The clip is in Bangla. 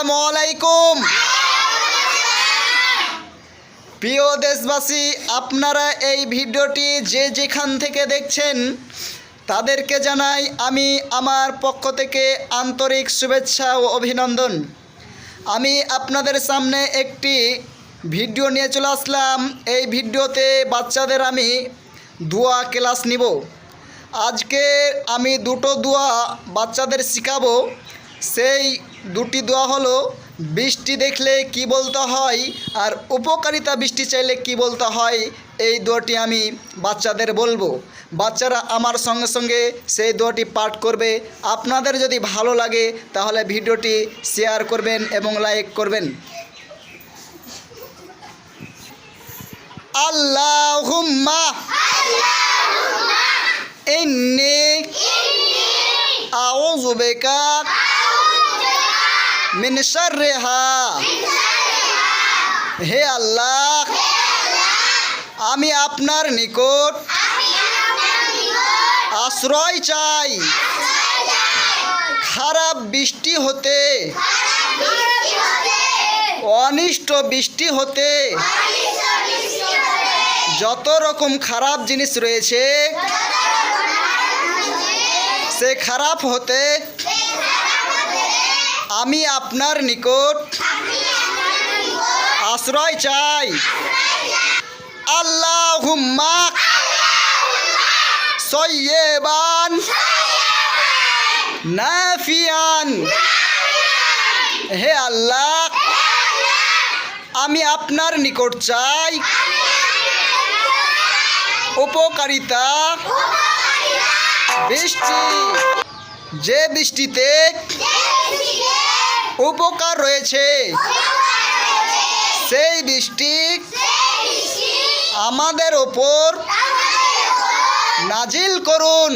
আসসালামু আলাইকুম। প্রিয় দেশবাসী, আপনারা এই ভিডিওটি যে যেখান থেকে দেখছেন তাদেরকে জানাই আমি আমার পক্ষ থেকে আন্তরিক শুভেচ্ছা ও অভিনন্দন। আমি আপনাদের সামনে একটি ভিডিও নিয়ে চলে আসলাম। এই ভিডিওতে বাচ্চাদের আমি দোয়া ক্লাস নিব। আজকে আমি দুটো দোয়া বাচ্চাদের শেখাবো। সেই দুটি দোয়া হলো বৃষ্টি দেখলে কি বলতে হয় আর উপকারিতা বৃষ্টি চাইলে কি বলতে হয়। এই দোয়াটি আমি বাচ্চাদের বলবো। বাচ্চারা আমার সঙ্গে সঙ্গে সেই দোয়াটি পাঠ করবে। আপনাদের যদি ভালো লাগে তাহলে ভিডিওটি শেয়ার করবেন এবং লাইক করবেন। আল্লাহুম্মা ইন্নী আউযু বিকা মিন শাররিহা। হে আল্লাহ, আমি আপনার নিকট আশ্রয় চাই খারাপ বৃষ্টি হতে, অনিষ্ট বৃষ্টি হতে। যত রকম খারাপ জিনিস রয়েছে সে খারাপ হতে আমি আপনার নিকট আশ্রয় চাই। আল্লাহুম্মা সাইয়্যিবান নাফিয়ান। হে আল্লাহ, আমি আপনার নিকট চাই উপকারিতা বৃষ্টি, যে বৃষ্টিতে উপকার রয়েছে সেই বৃষ্টি আমাদের ওপর নাজিল করুন।